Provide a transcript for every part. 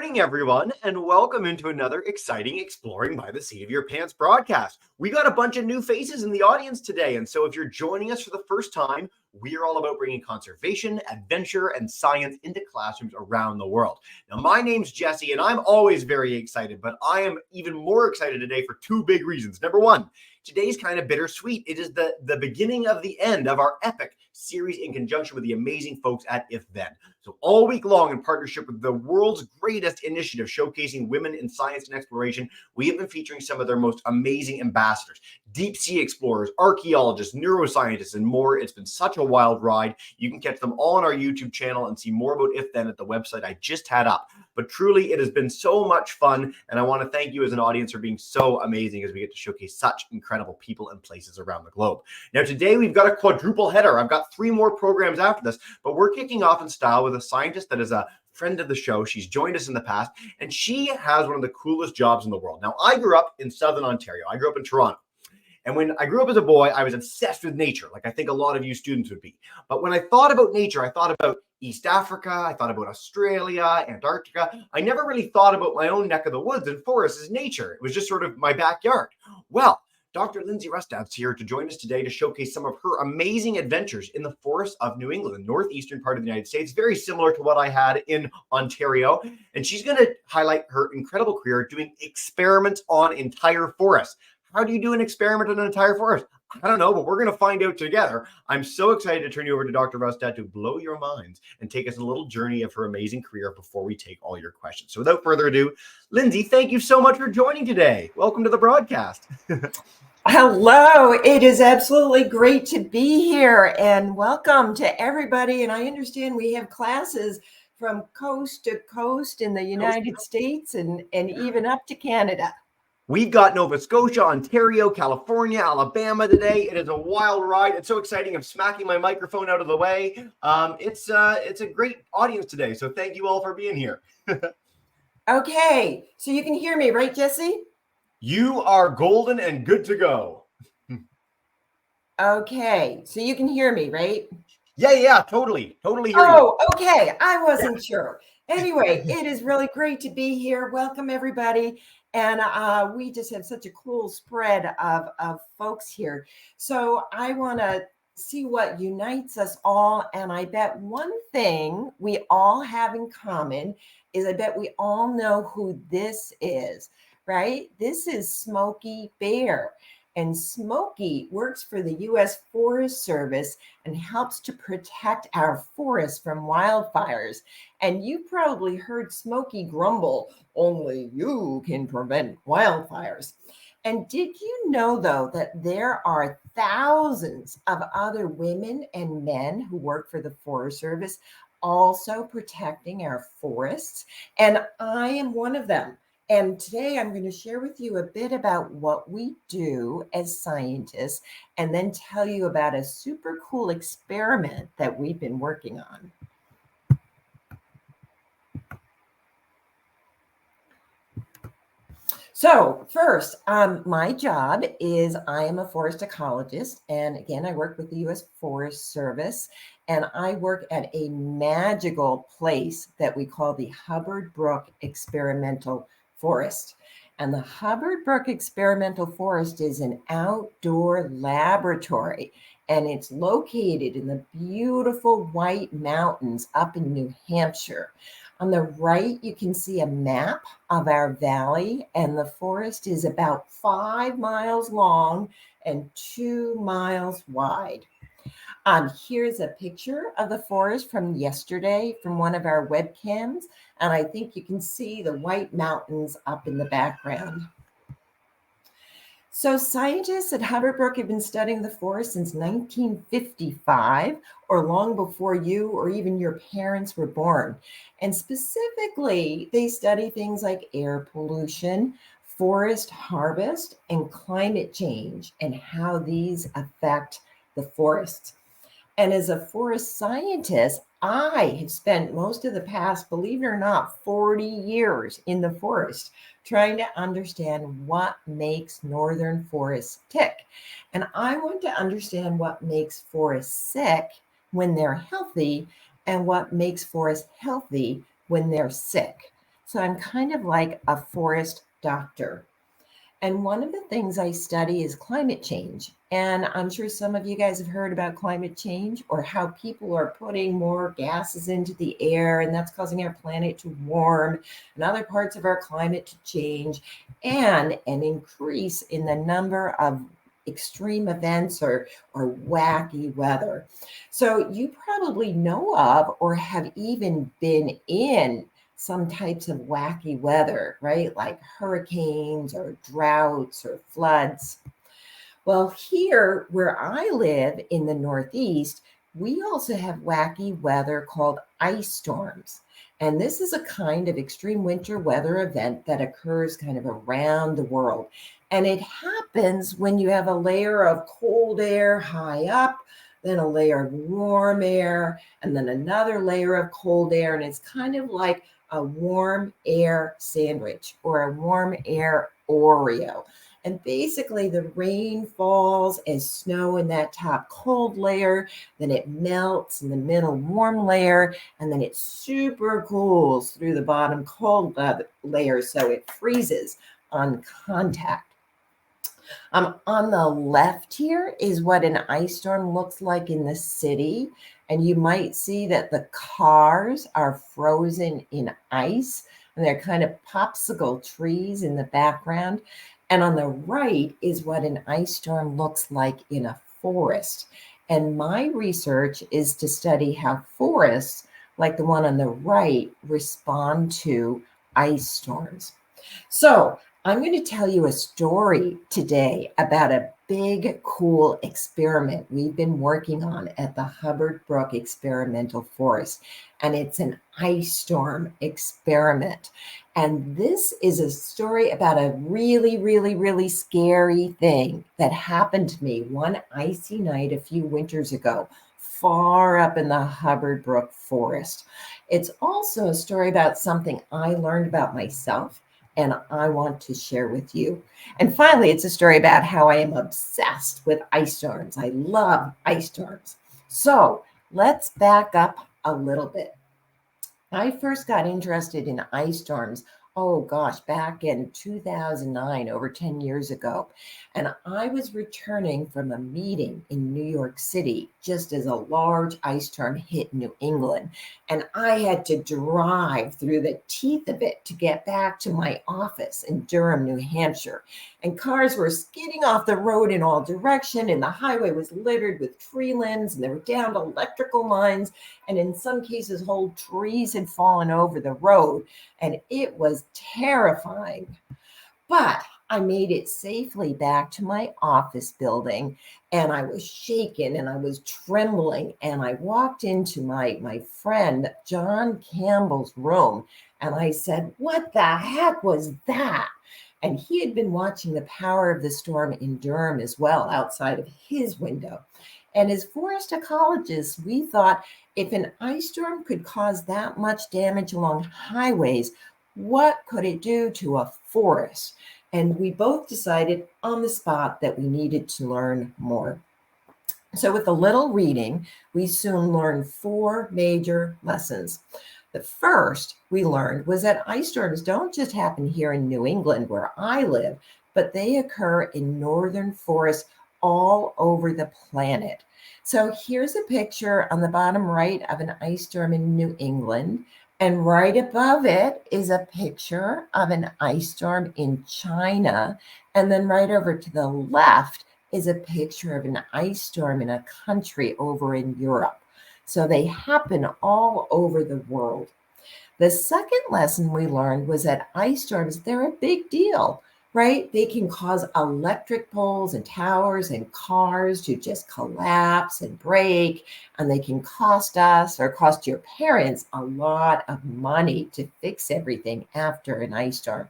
morning, everyone, and welcome into another exciting Exploring by the Seat of Your Pants broadcast. We got a bunch of new faces in the audience today, and so if you're joining us for the first time, we are all about bringing conservation, adventure, and science into classrooms around the world. Now, my name's Jesse, and I'm always very excited, but I am even more excited today for two big reasons. Number one, today's kind of bittersweet. It is the beginning of the end of our epic series in conjunction with the amazing folks at If Then. So all week long, in partnership with the world's greatest initiative showcasing women in science and exploration, we have been featuring some of their most amazing ambassadors, deep sea explorers, archaeologists, neuroscientists, and more. It's been such a wild ride. You can catch them all on our YouTube channel and see more about If Then at the website I just had up. But truly, it has been so much fun, and I want to thank you as an audience for being so amazing as we get to showcase such incredible people and places around the globe. Now, today we've got a quadruple header. I've got 3 more programs after this, but we're kicking off in style with a scientist that is a friend of the show. She's joined us in the past, and she has one of the coolest jobs in the world. Now, I grew up in Southern Ontario. I grew up in Toronto. And when I grew up as a boy, I was obsessed with nature, like I think a lot of you students would be. But when I thought about nature, I thought about East Africa, I thought about Australia, Antarctica. I never really thought about my own neck of the woods and forests as nature. It was just sort of my backyard. Well, Dr. Lindsey Rustad's here to join us today to showcase some of her amazing adventures in the forests of New England, the northeastern part of the United States, very similar to what I had in Ontario. And she's going to highlight her incredible career doing experiments on entire forests. How do you do an experiment on an entire forest? I don't know, but we're going to find out together. I'm so excited to turn you over to Dr. Rustad to blow your minds and take us on a little journey of her amazing career before we take all your questions. So without further ado, Lindsey, thank you so much for joining today. Welcome to the broadcast. Hello, it is absolutely great to be here, and welcome to everybody. And I understand we have classes from coast to coast in the United States and even up to Canada. We've got Nova Scotia, Ontario, California, Alabama today. It is a wild ride. It's so exciting. I'm smacking my microphone out of the way. It's a great audience today. So thank you all for being here. Okay, so you can hear me, right, Jesse? You are golden and good to go. Okay, so you can hear me, right? Yeah, totally hear you. Oh, okay, I wasn't sure. Anyway, it is really great to be here. Welcome, everybody. And we just have such a cool spread of folks here. So I want to see what unites us all. And I bet one thing we all have in common is I bet we all know who this is, right? This is Smokey Bear. And Smokey works for the U.S. Forest Service and helps to protect our forests from wildfires. And you probably heard Smokey grumble, only you can prevent wildfires. And did you know, though, that there are thousands of other women and men who work for the Forest Service also protecting our forests? And I am one of them. And today I'm going to share with you a bit about what we do as scientists and then tell you about a super cool experiment that we've been working on. So first, my job is I am a forest ecologist. And again, I work with the U.S. Forest Service. And I work at a magical place that we call the Hubbard Brook Experimental Forest. And the Hubbard Brook Experimental Forest is an outdoor laboratory, and it's located in the beautiful White Mountains up in New Hampshire. On the right, you can see a map of our valley, and the forest is about 5 miles long and 2 miles wide. Here's a picture of the forest from yesterday from one of our webcams, and I think you can see the White Mountains up in the background. So scientists at Hubbard Brook have been studying the forest since 1955, or long before you or even your parents were born. And specifically, they study things like air pollution, forest harvest, and climate change, and how these affect the forests. And as a forest scientist, I have spent most of the past, believe it or not, 40 years in the forest trying to understand what makes northern forests tick. And I want to understand what makes forests sick when they're healthy and what makes forests healthy when they're sick. So I'm kind of like a forest doctor. And one of the things I study is climate change. And I'm sure some of you guys have heard about climate change or how people are putting more gases into the air, and that's causing our planet to warm and other parts of our climate to change, and an increase in the number of extreme events or wacky weather. So you probably know of or have even been in some types of wacky weather, right? Like hurricanes or droughts or floods. Well, here where I live in the Northeast, we also have wacky weather called ice storms. And this is a kind of extreme winter weather event that occurs kind of around the world. And it happens when you have a layer of cold air high up, then a layer of warm air, and then another layer of cold air. And it's kind of like a warm air sandwich or a warm air Oreo. And basically, the rain falls as snow in that top cold layer, then it melts in the middle warm layer, and then it super cools through the bottom cold layer, so it freezes on contact. On the left here is what an ice storm looks like in the city. And you might see that the cars are frozen in ice and they're kind of popsicle trees in the background. And on the right is what an ice storm looks like in a forest. And my research is to study how forests, like the one on the right, respond to ice storms. So I'm going to tell you a story today about a big, cool experiment we've been working on at the Hubbard Brook Experimental Forest. And it's an ice storm experiment. And this is a story about a really, really, really scary thing that happened to me one icy night a few winters ago, far up in the Hubbard Brook Forest. It's also a story about something I learned about myself and I want to share with you. And finally, it's a story about how I am obsessed with ice storms. I love ice storms. So let's back up a little bit. I first got interested in ice storms, oh gosh, back in 2009, over 10 years ago. And I was returning from a meeting in New York City just as a large ice storm hit New England. And I had to drive through the teeth of it to get back to my office in Durham, New Hampshire. And cars were skidding off the road in all directions, and the highway was littered with tree limbs, and there were downed electrical lines, and in some cases, whole trees had fallen over the road, and it was terrifying. But I made it safely back to my office building, and I was shaken and I was trembling, and I walked into my friend John Campbell's room, and I said, "What the heck was that?" And he had been watching the power of the storm in Durham as well, outside of his window. And as forest ecologists, we thought if an ice storm could cause that much damage along highways, what could it do to a forest? And we both decided on the spot that we needed to learn more. So with a little reading, we soon learned 4 major lessons. The first we learned was that ice storms don't just happen here in New England where I live, but they occur in northern forests all over the planet. So here's a picture on the bottom right of an ice storm in New England. And right above it is a picture of an ice storm in China. And then right over to the left is a picture of an ice storm in a country over in Europe. So they happen all over the world. The second lesson we learned was that ice storms, they're a big deal, right? They can cause electric poles and towers and cars to just collapse and break, and they can cost us or cost your parents a lot of money to fix everything after an ice storm.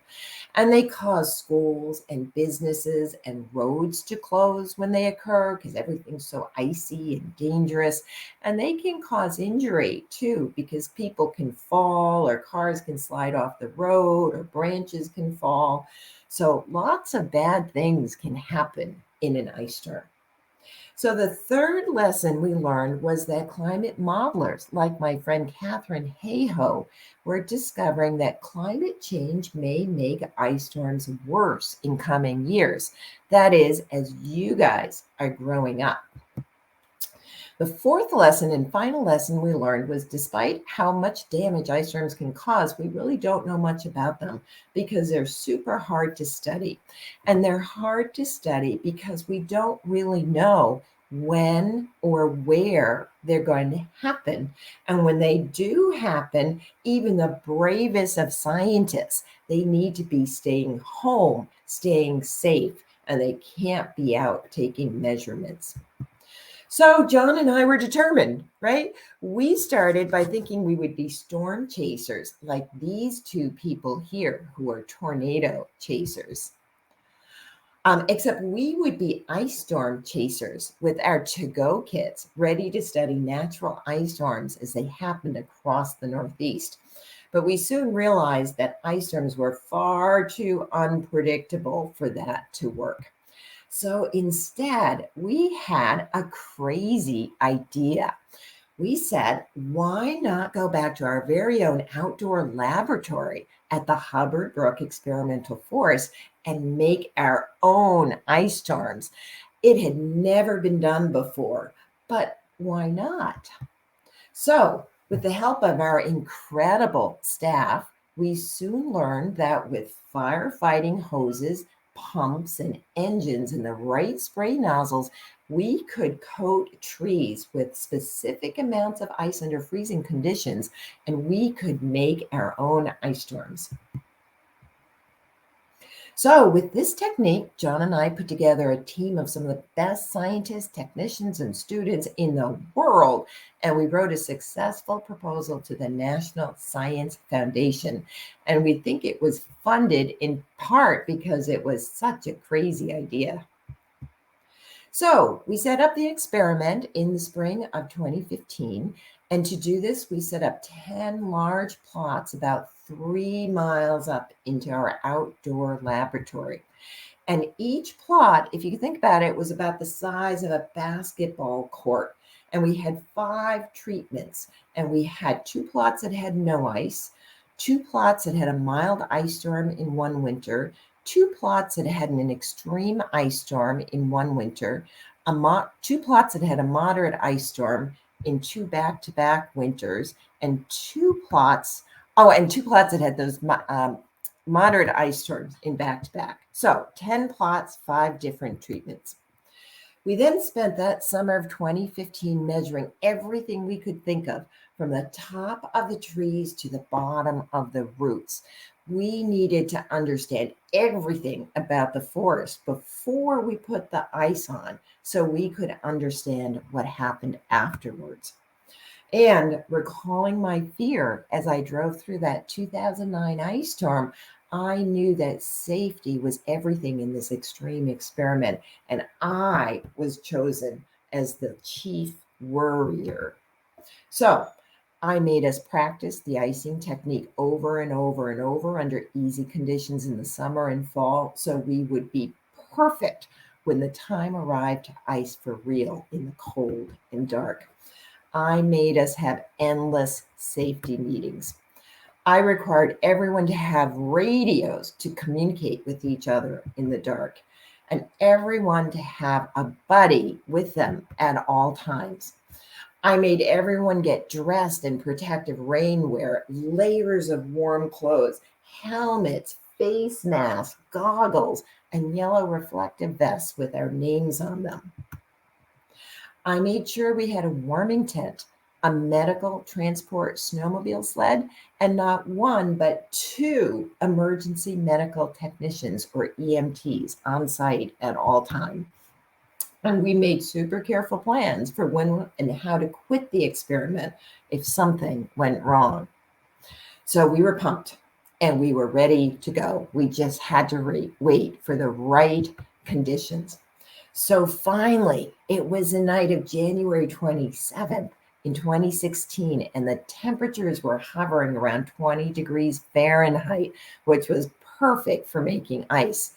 And they cause schools and businesses and roads to close when they occur because everything's so icy and dangerous. And they can cause injury too because people can fall or cars can slide off the road or branches can fall. So lots of bad things can happen in an ice storm. So the third lesson we learned was that climate modelers, like my friend Catherine Hayhoe, were discovering that climate change may make ice storms worse in coming years. That is, as you guys are growing up. The fourth lesson and final lesson we learned was despite how much damage ice storms can cause, we really don't know much about them because they're super hard to study. And they're hard to study because we don't really know when or where they're going to happen. And when they do happen, even the bravest of scientists, they need to be staying home, staying safe, and they can't be out taking measurements. So John and I were determined, right? We started by thinking we would be storm chasers like these two people here who are tornado chasers. Except we would be ice storm chasers with our to-go kits ready to study natural ice storms as they happened across the Northeast. But we soon realized that ice storms were far too unpredictable for that to work. So instead, we had a crazy idea. We said, why not go back to our very own outdoor laboratory at the Hubbard Brook Experimental Forest and make our own ice storms? It had never been done before, but why not? So, with the help of our incredible staff, we soon learned that with firefighting hoses, pumps, and engines and the right spray nozzles, we could coat trees with specific amounts of ice under freezing conditions, and we could make our own ice storms. So with this technique, John and I put together a team of some of the best scientists, technicians, and students in the world, and we wrote a successful proposal to the National Science Foundation. And we think it was funded in part because it was such a crazy idea. So we set up the experiment in the spring of 2015. And to do this, we set up 10 large plots about 3 miles up into our outdoor laboratory. And each plot, if you think about it, was about the size of a basketball court. And we had 5 treatments. And we had 2 plots that had no ice, 2 plots that had a mild ice storm in one winter, 2 plots that had an extreme ice storm in one winter, 2 plots that had a moderate ice storm in 2 back-to-back winters, and 2 plots that had those moderate ice storms in back-to-back. So 10 plots, 5 different treatments. We then spent that summer of 2015 measuring everything we could think of, from the top of the trees to the bottom of the roots. We needed to understand everything about the forest before we put the ice on so we could understand what happened afterwards. And recalling my fear as I drove through that 2009 ice storm, I knew that safety was everything in this extreme experiment, and I was chosen as the chief worrier. So I made us practice the icing technique over and over and over under easy conditions in the summer and fall, so we would be perfect when the time arrived to ice for real in the cold and dark. I made us have endless safety meetings. I required everyone to have radios to communicate with each other in the dark, and everyone to have a buddy with them at all times. I made everyone get dressed in protective rainwear, layers of warm clothes, helmets, face masks, goggles, and yellow reflective vests with our names on them. I made sure we had a warming tent, a medical transport snowmobile sled, and not 1, but 2 emergency medical technicians or EMTs on site at all times. And we made super careful plans for when and how to quit the experiment if something went wrong. So we were pumped and we were ready to go. We just had to wait for the right conditions. So finally, it was the night of January 27th in 2016, and the temperatures were hovering around 20 degrees Fahrenheit, which was perfect for making ice.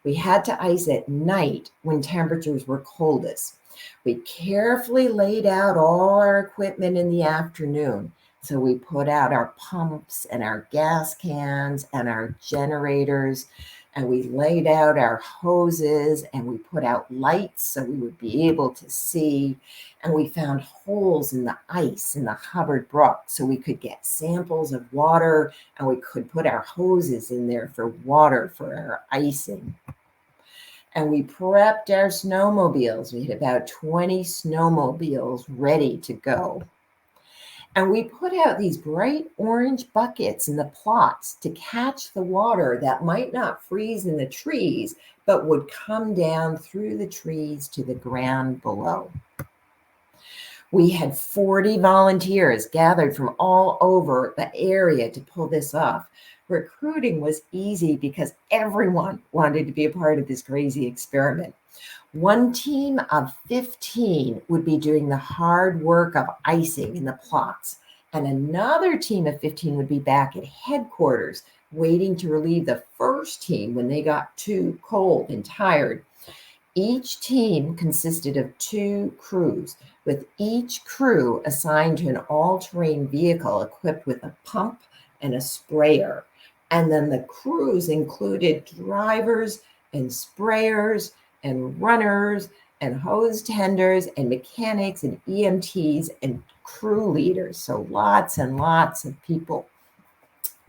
We had to ice at night when temperatures were coldest. We carefully laid out all our equipment in the afternoon. So we put out our pumps and our gas cans and our generators, and we laid out our hoses, and we put out lights so we would be able to see. And we found holes in the ice in the Hubbard Brook so we could get samples of water, and we could put our hoses in there for water for our icing. And we prepped our snowmobiles. We had about 20 snowmobiles ready to go. And we put out these bright orange buckets in the plots to catch the water that might not freeze in the trees, but would come down through the trees to the ground below. We had 40 volunteers gathered from all over the area to pull this off. Recruiting was easy because everyone wanted to be a part of this crazy experiment. One team of 15 would be doing the hard work of icing in the plots, and another team of 15 would be back at headquarters waiting to relieve the first team when they got too cold and tired. Each team consisted of 2 crews, with each crew assigned to an all-terrain vehicle equipped with a pump and a sprayer. And then the crews included drivers and sprayers and runners and hose tenders and mechanics and EMTs and crew leaders. So lots and lots of people.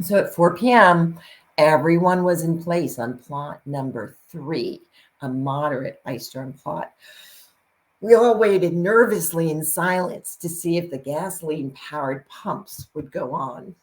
So at 4 p.m., everyone was in place on plot number 3, a moderate ice storm plot. We all waited nervously in silence to see if the gasoline-powered pumps would go on.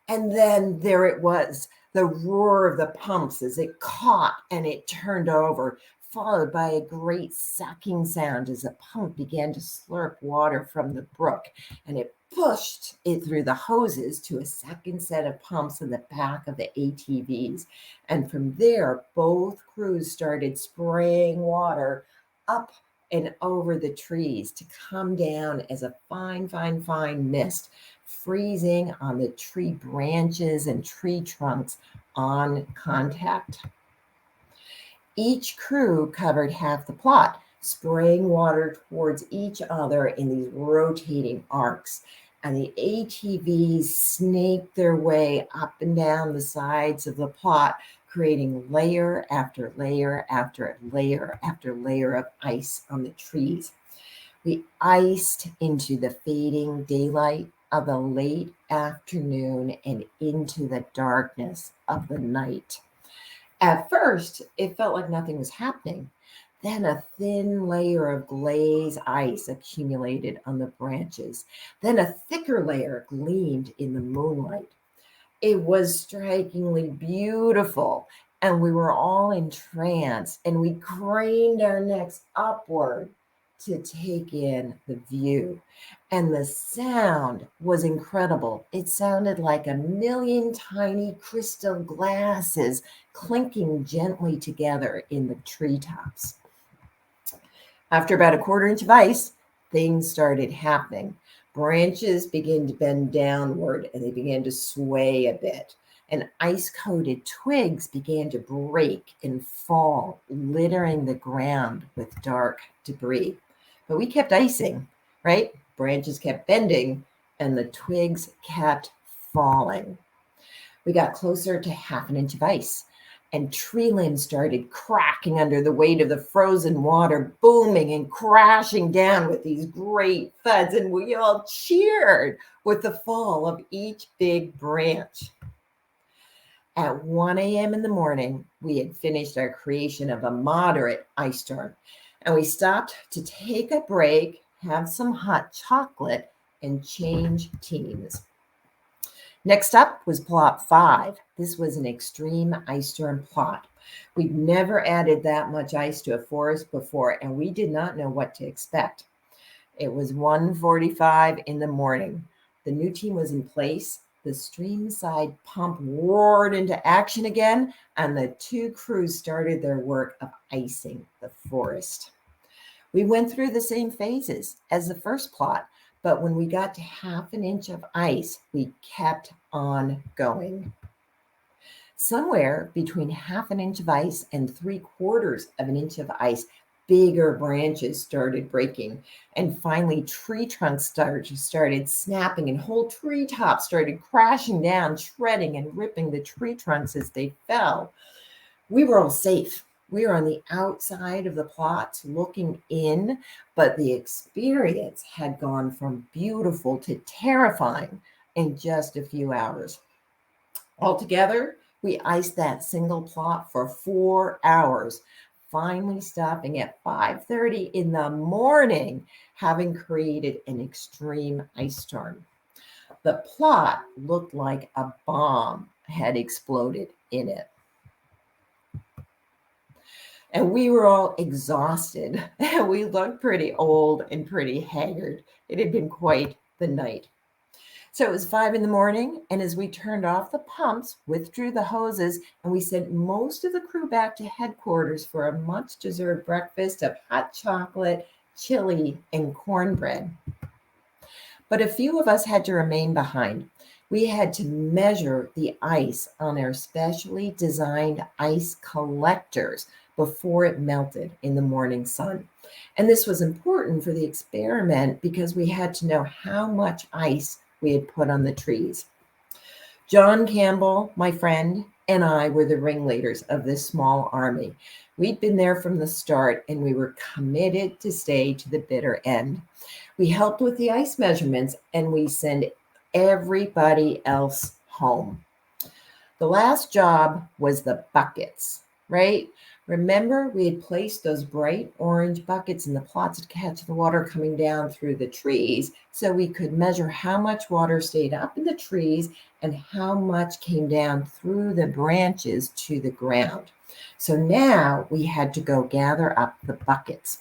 And then there it was, the roar of the pumps as it caught and it turned over, followed by a great sucking sound as the pump began to slurp water from the brook, and it pushed it through the hoses to a second set of pumps in the back of the ATVs. And from there, both crews started spraying water up and over the trees to come down as a fine, fine, fine mist, freezing on the tree branches and tree trunks on contact. Each crew covered half the plot, spraying water towards each other in these rotating arcs. And the ATVs snaked their way up and down the sides of the plot, creating layer after layer after layer after layer of ice on the trees. We iced into the fading daylight of the late afternoon and into the darkness of the night. At first, it felt like nothing was happening. Then a thin layer of glaze ice accumulated on the branches. Then a thicker layer gleamed in the moonlight. It was strikingly beautiful, and we were all entranced, and we craned our necks upward to take in the view. And the sound was incredible. It sounded like a million tiny crystal glasses clinking gently together in the treetops. After about a quarter inch of ice, things started happening. Branches began to bend downward and they began to sway a bit. And ice-coated twigs began to break and fall, littering the ground with dark debris. But we kept icing, right? Branches kept bending and the twigs kept falling. We got closer to half an inch of ice, and tree limbs started cracking under the weight of the frozen water, booming and crashing down with these great thuds. And we all cheered with the fall of each big branch. At 1 a.m. in the morning, we had finished our creation of a moderate ice storm, and we stopped to take a break, have some hot chocolate, and change teams. Next up was plot 5. This was an extreme ice storm plot. We'd never added that much ice to a forest before, and we did not know what to expect. It was 1:45 in the morning. The new team was in place. The streamside pump roared into action again, and the 2 crews started their work of icing the forest. We went through the same phases as the first plot, but when we got to half an inch of ice, we kept on going. Somewhere between half an inch of ice and 3/4 of an inch of ice, bigger branches started breaking. And finally, tree trunks started snapping, and whole treetops started crashing down, shredding and ripping the tree trunks as they fell. We were all safe. We were on the outside of the plots looking in, but the experience had gone from beautiful to terrifying in just a few hours. Altogether, we iced that single plot for 4 hours, finally stopping at 5:30 in the morning, having created an extreme ice storm. The plot looked like a bomb had exploded in it. And we were all exhausted. We looked pretty old and pretty haggard. It had been quite the night. So it was 5 in the morning, and as we turned off the pumps, withdrew the hoses, and we sent most of the crew back to headquarters for a much-deserved breakfast of hot chocolate, chili, and cornbread. But a few of us had to remain behind. We had to measure the ice on our specially designed ice collectors before it melted in the morning sun. And this was important for the experiment because we had to know how much ice we had put on the trees. John Campbell, my friend, and I were the ringleaders of this small army. We'd been there from the start, and we were committed to stay to the bitter end. We helped with the ice measurements, and we sent everybody else home. The last job was the buckets, right? Remember, we had placed those bright orange buckets in the plots to catch the water coming down through the trees so we could measure how much water stayed up in the trees and how much came down through the branches to the ground. So now we had to go gather up the buckets.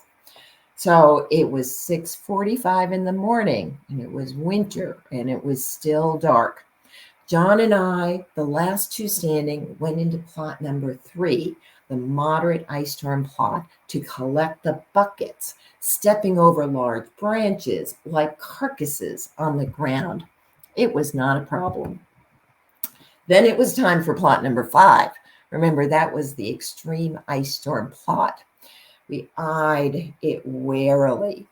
So it was 6:45 in the morning, and it was winter, and it was still dark. John and I, the last two standing, went into plot number 3, the moderate ice storm plot, to collect the buckets, stepping over large branches like carcasses on the ground. It was not a problem. Then it was time for plot number 5. Remember, that was the extreme ice storm plot. We eyed it warily.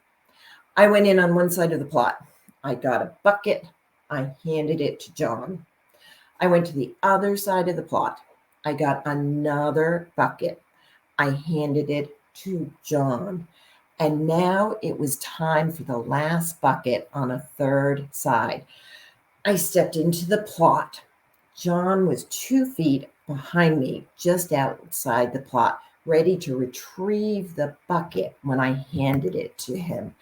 I went in on one side of the plot. I got a bucket. I handed it to John. I went to the other side of the plot. I got another bucket. I handed it to John. And now it was time for the last bucket on a third side. I stepped into the plot. John was 2 feet behind me, just outside the plot, ready to retrieve the bucket when I handed it to him.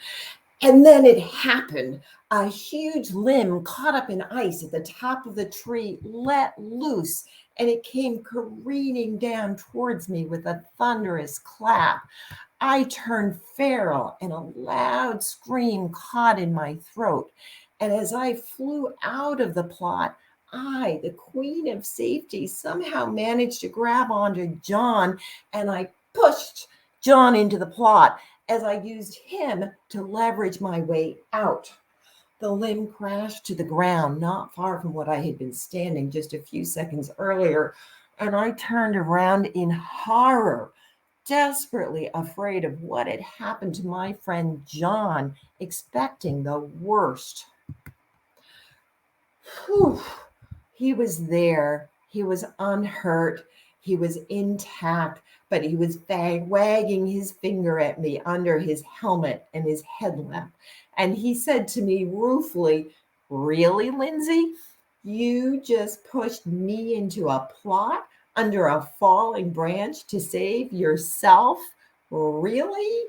And then it happened. A huge limb caught up in ice at the top of the tree, let loose, and it came careening down towards me with a thunderous clap. I turned feral, and a loud scream caught in my throat. And as I flew out of the plot, I, the queen of safety, somehow managed to grab onto John, and I pushed John into the plot as I used him to leverage my way out. The limb crashed to the ground, not far from what I had been standing just a few seconds earlier, and I turned around in horror, desperately afraid of what had happened to my friend John, expecting the worst. Whew. He was there. He was unhurt. He was intact, but he was wagging his finger at me under his helmet and his headlamp. And he said to me ruefully, "Really, Lindsey? You just pushed me into a plot under a falling branch to save yourself? Really?"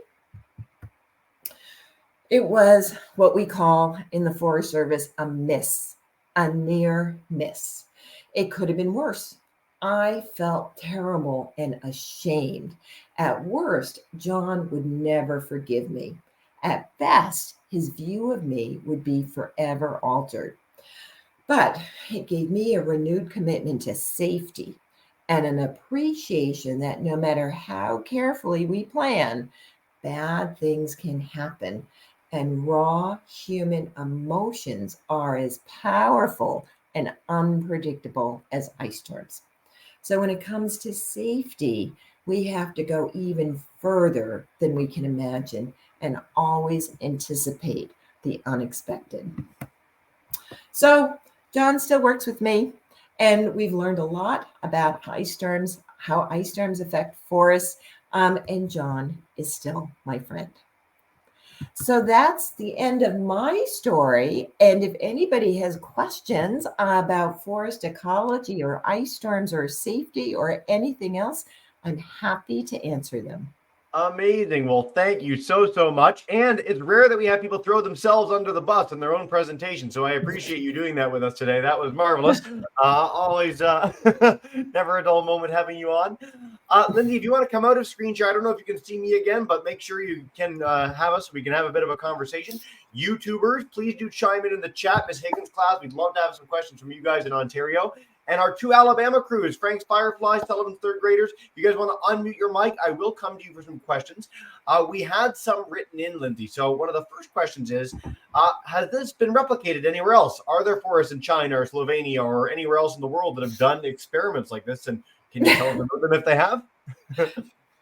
It was what we call in the Forest Service a miss, a near miss. It could have been worse. I felt terrible and ashamed. At worst, John would never forgive me. At best, his view of me would be forever altered. But it gave me a renewed commitment to safety and an appreciation that no matter how carefully we plan, bad things can happen. And raw human emotions are as powerful and unpredictable as ice storms. So when it comes to safety, we have to go even further than we can imagine and always anticipate the unexpected. So John still works with me, and we've learned a lot about ice storms, how ice storms affect forests, and John is still my friend. So that's the end of my story. And if anybody has questions about forest ecology or ice storms or safety or anything else, I'm happy to answer them. Amazing. Well, thank you so much. And it's rare that we have people throw themselves under the bus in their own presentation. So I appreciate you doing that with us today. That was marvelous. Always never a dull moment having you on. Lindsey, if you want to come out of screen share, I don't know if you can see me again, but make sure you can have us so we can have a bit of a conversation. YouTubers, please do chime in the chat. Miss Higgins class, we'd love to have some questions from you guys in Ontario. And our 2 Alabama crews, Frank's Fireflies, Sullivan's third graders. If you guys want to unmute your mic, I will come to you for some questions. We had some written in, Lindsey. So one of the first questions is, has this been replicated anywhere else? Are there forests in China or Slovenia or anywhere else in the world that have done experiments like this? And can you tell us about them if they have?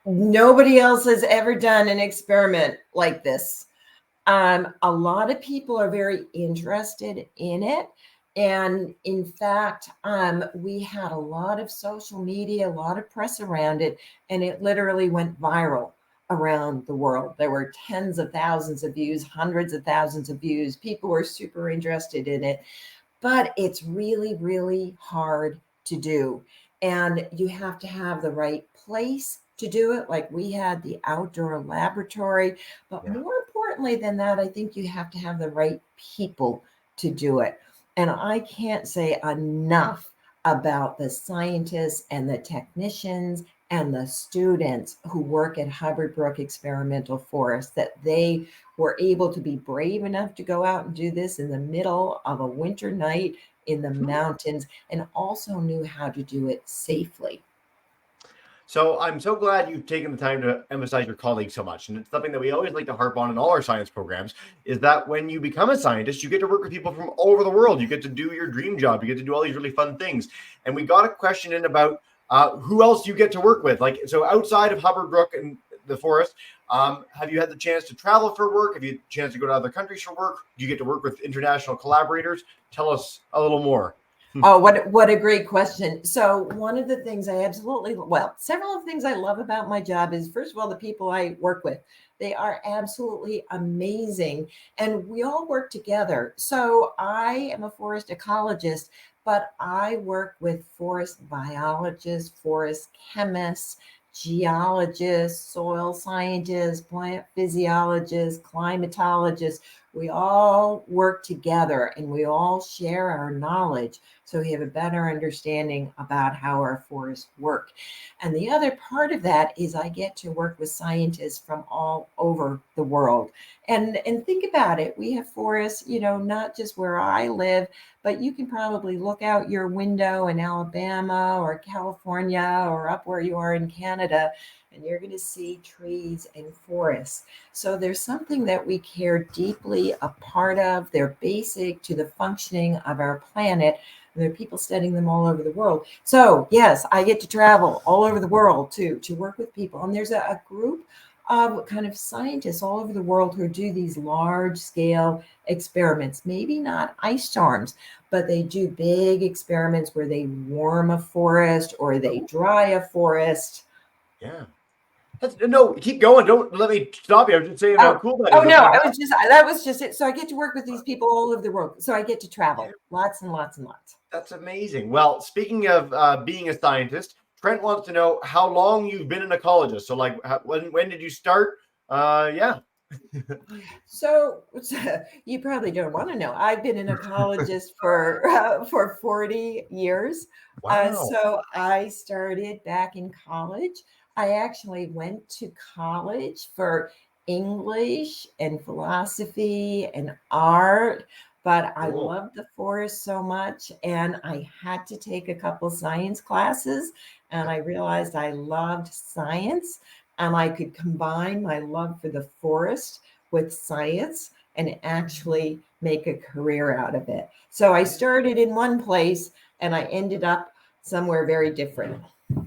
Nobody else has ever done an experiment like this. A lot of people are very interested in it. And in fact, we had a lot of social media, a lot of press around it, and it literally went viral around the world. There were tens of thousands of views, hundreds of thousands of views. People were super interested in it, but it's really, really hard to do. And you have to have the right place to do it. Like we had the outdoor laboratory, but more importantly than that, I think you have to have the right people to do it. And I can't say enough about the scientists and the technicians and the students who work at Hubbard Brook Experimental Forest, that they were able to be brave enough to go out and do this in the middle of a winter night in the mountains, and also knew how to do it safely. So I'm so glad you've taken the time to emphasize your colleagues so much. And it's something that we always like to harp on in all our science programs, is that when you become a scientist, you get to work with people from all over the world. You get to do your dream job. You get to do all these really fun things. And we got a question in about who else you get to work with. Like, so outside of Hubbard Brook and the forest, have you had the chance to travel for work? Have you had the chance to go to other countries for work? Do you get to work with international collaborators? Tell us a little more. Oh, what a great question. So one of the things several of the things I love about my job is, first of all, the people I work with. They are absolutely amazing. And we all work together. So I am a forest ecologist, but I work with forest biologists, forest chemists, geologists, soil scientists, plant physiologists, climatologists. We all work together and we all share our knowledge so we have a better understanding about how our forests work. And the other part of that is I get to work with scientists from all over the world. And think about it. We have forests, not just where I live, but you can probably look out your window in Alabama or California or up where you are in Canada, and you're going to see trees and forests. So there's something that we care deeply a part of. They're basic to the functioning of our planet. And there are people studying them all over the world. So yes, I get to travel all over the world to work with people. And there's a group of kind of scientists all over the world who do these large scale experiments, maybe not ice storms, but they do big experiments where they warm a forest or they dry a forest. Yeah. No, keep going. Don't let me stop you. I was just saying how cool that is. Oh no, that was just it. So I get to work with these people all over the world. So I get to travel lots and lots and lots. That's amazing. Well, speaking of being a scientist, Trent wants to know how long you've been an ecologist. So like, when did you start? So you probably don't want to know. I've been an ecologist for 40 years. Wow. So I started back in college. I actually went to college for English and philosophy and art, but I loved the forest so much, and I had to take a couple science classes, and I realized I loved science, and I could combine my love for the forest with science and actually make a career out of it. So I started in one place and I ended up somewhere very different.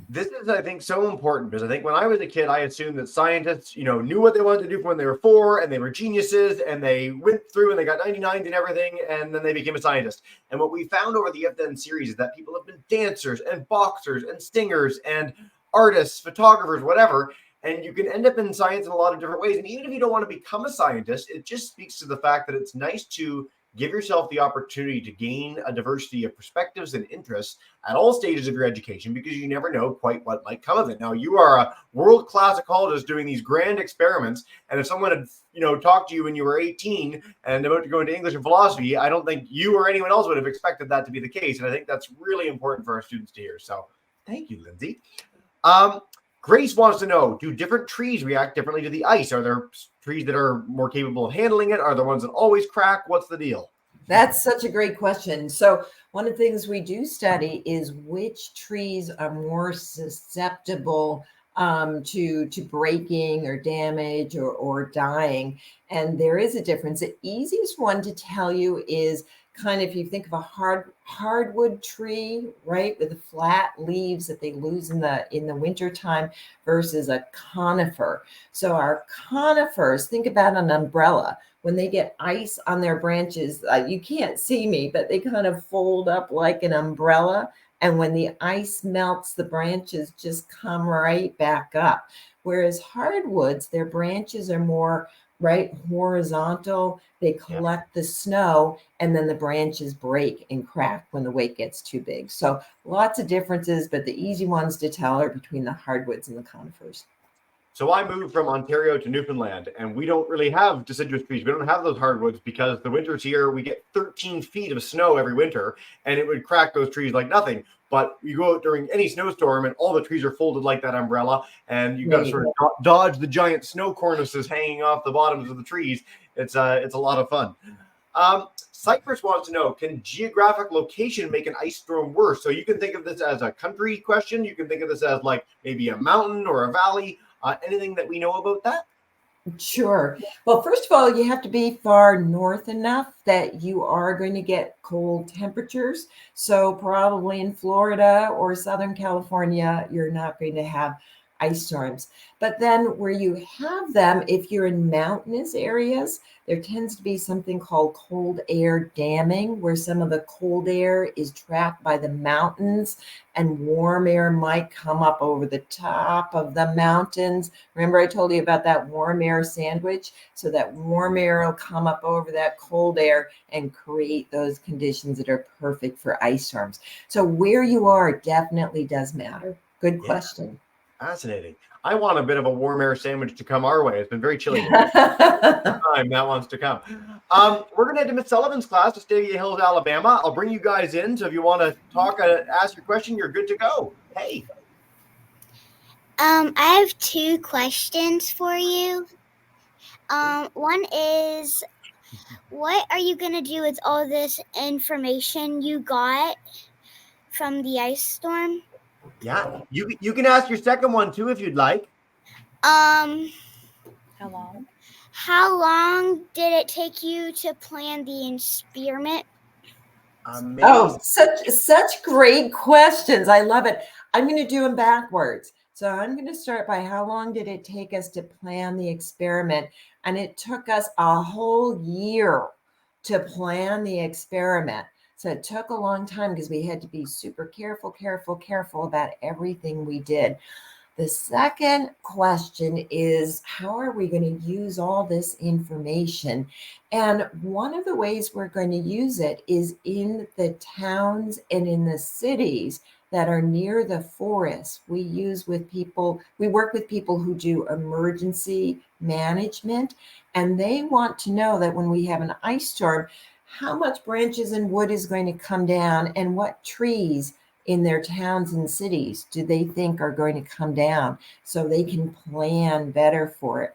This is, I think, so important because I think when I was a kid, I assumed that scientists, knew what they wanted to do from when they were 4 and they were geniuses and they went through and they got 99s and everything and then they became a scientist. And what we found over the FDN series is that people have been dancers and boxers and singers and artists, photographers, whatever. And you can end up in science in a lot of different ways. And even if you don't want to become a scientist, it just speaks to the fact that it's nice to give yourself the opportunity to gain a diversity of perspectives and interests at all stages of your education, because you never know quite what might come of it. Now, you are a world-class ecologist doing these grand experiments, and if someone had, talked to you when you were 18 and about to go into English and philosophy, I don't think you or anyone else would have expected that to be the case, and I think that's really important for our students to hear. So, thank you, Lindsey. Grace wants to know, do different trees react differently to the ice? Are there trees that are more capable of handling it? Are there ones that always crack? What's the deal? That's such a great question. So one of the things we do study is which trees are more susceptible to breaking or damage or dying. And there is a difference. The easiest one to tell you is kind of, if you think of a hardwood tree, right, with the flat leaves that they lose in the winter time versus a conifer. So our conifers, think about an umbrella. When they get ice on their branches, you can't see me, but they kind of fold up like an umbrella. And when the ice melts, the branches just come right back up. Whereas hardwoods, their branches are more horizontal. They collect the snow, and then the branches break and crack when the weight gets too big. So lots of differences, but the easy ones to tell are between the hardwoods and the conifers. So I moved from Ontario to Newfoundland, and we don't really have deciduous trees. We don't have those hardwoods because the winters here, we get 13 feet of snow every winter, and it would crack those trees like nothing. But you go out during any snowstorm, and all the trees are folded like that umbrella, and you've got to sort of dodge the giant snow cornices hanging off the bottoms of the trees. It's a lot of fun. Cypress wants to know, can geographic location make an ice storm worse? So you can think of this as a country question. You can think of this as like maybe a mountain or a valley. Anything that we know about that? Sure. Well, first of all, you have to be far north enough that you are going to get cold temperatures. So probably in Florida or Southern California, you're not going to have ice storms. But then where you have them, if you're in mountainous areas, there tends to be something called cold air damming, where some of the cold air is trapped by the mountains and warm air might come up over the top of the mountains. Remember I told you about that warm air sandwich? So that warm air will come up over that cold air and create those conditions that are perfect for ice storms. So where you are definitely does matter. Good question. Fascinating. I want a bit of a warm air sandwich to come our way. It's been very chilly here. Time that wants to come. We're going to head to Miss Sullivan's class to Stavia Hills, Alabama. I'll bring you guys in. So if you want to talk, ask your question, you're good to go. Hey. I have 2 questions for you. One is, what are you going to do with all this information you got from the ice storm? Yeah, you can ask your second one too if you'd like. How long did it take you to plan the experiment? Amazing. Oh, such great questions. I love it. I'm going to do them backwards. So I'm going to start by how long did it take us to plan the experiment? And it took us a whole year to plan the experiment. So it took a long time because we had to be super careful about everything we did. The second question is, how are we going to use all this information? And one of the ways we're going to use it is in the towns and in the cities that are near the forest. We work with people who do emergency management, and they want to know that when we have an ice storm, how much branches and wood is going to come down and what trees in their towns and cities do they think are going to come down so they can plan better for it.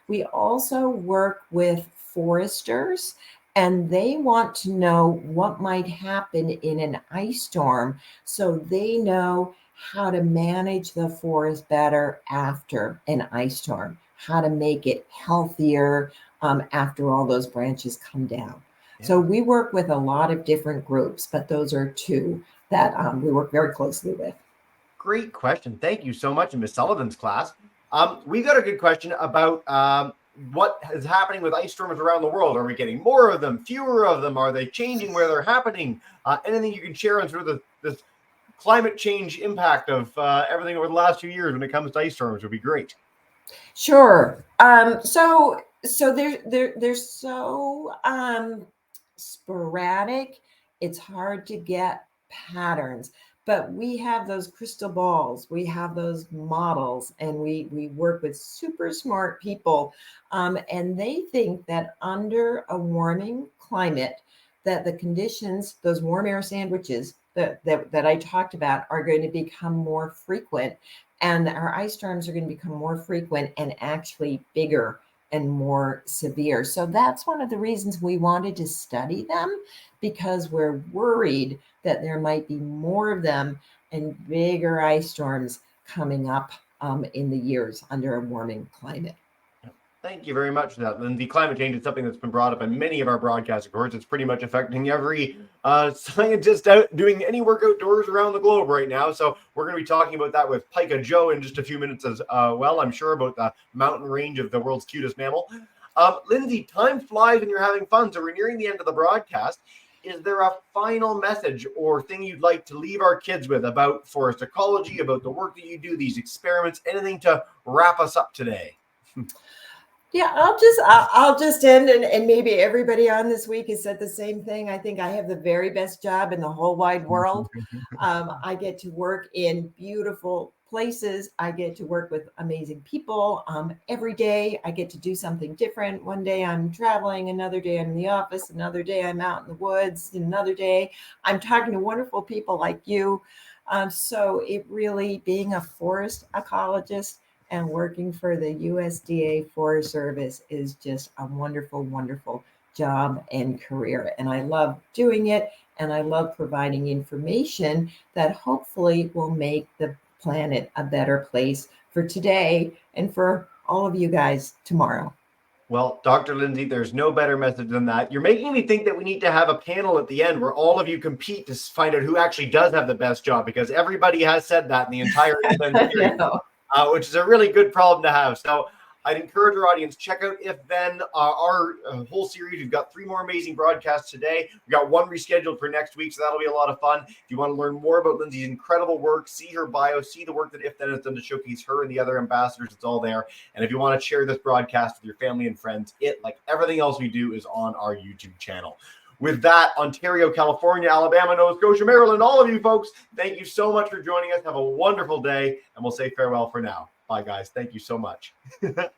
We also work with foresters, and they want to know what might happen in an ice storm so they know how to manage the forest better after an ice storm, how to make it healthier after all those branches come down. Yeah. So we work with a lot of different groups, but those are 2. that we work very closely with. Great question. Thank you so much in Miss Sullivan's class. We got a good question about what is happening with ice storms around the world. Are we getting more of them, fewer of them? Are they changing where they're happening? Anything you can share on sort of this climate change impact of everything over the last few years when it comes to ice storms would be great. Sure. So they're so sporadic. It's hard to get patterns, but we have those crystal balls, we have those models, and we work with super smart people, and they think that under a warming climate, that the conditions, those warm air sandwiches that I talked about, are going to become more frequent, and our ice storms are going to become more frequent and actually bigger and more severe. So that's one of the reasons we wanted to study them, because we're worried that there might be more of them and bigger ice storms coming up in the years under a warming climate. Thank you very much for that, Lindsay. Climate change is something that's been brought up in many of our broadcasts. Of course, it's pretty much affecting every scientist out doing any work outdoors around the globe right now. So we're going to be talking about that with Pika Joe in just a few minutes as well, I'm sure, about the mountain range of the world's cutest mammal. Lindsay, time flies when you're having fun, so we're nearing the end of the broadcast. Is there a final message or thing you'd like to leave our kids with about forest ecology, about the work that you do, these experiments, anything to wrap us up today? Yeah, I'll just end, and maybe everybody on this week has said the same thing. I think I have the very best job in the whole wide world. I get to work in beautiful places. I get to work with amazing people. Every day I get to do something different. One day I'm traveling, another day I'm in the office, another day I'm out in the woods, another day I'm talking to wonderful people like you. So it really, being a forest ecologist and working for the USDA Forest Service is just a wonderful, wonderful job and career. And I love doing it. And I love providing information that hopefully will make the planet a better place for today and for all of you guys tomorrow. Well, Dr. Lindsay, there's no better message than that. You're making me think that we need to have a panel at the end where all of you compete to find out who actually does have the best job, because everybody has said that in the entire series. Which is a really good problem to have. So I'd encourage our audience, check out If Then, our whole series. We've got 3 more amazing broadcasts today. We've got 1 rescheduled for next week, so that'll be a lot of fun. If you want to learn more about Lindsay's incredible work, see her bio, see the work that If Then has done to showcase her and the other ambassadors, it's all there. And if you want to share this broadcast with your family and friends, it, like everything else we do, is on our YouTube channel. With that, Ontario, California, Alabama, Nova Scotia, Maryland, all of you folks, thank you so much for joining us. Have a wonderful day, and we'll say farewell for now. Bye, guys. Thank you so much. Lindsay.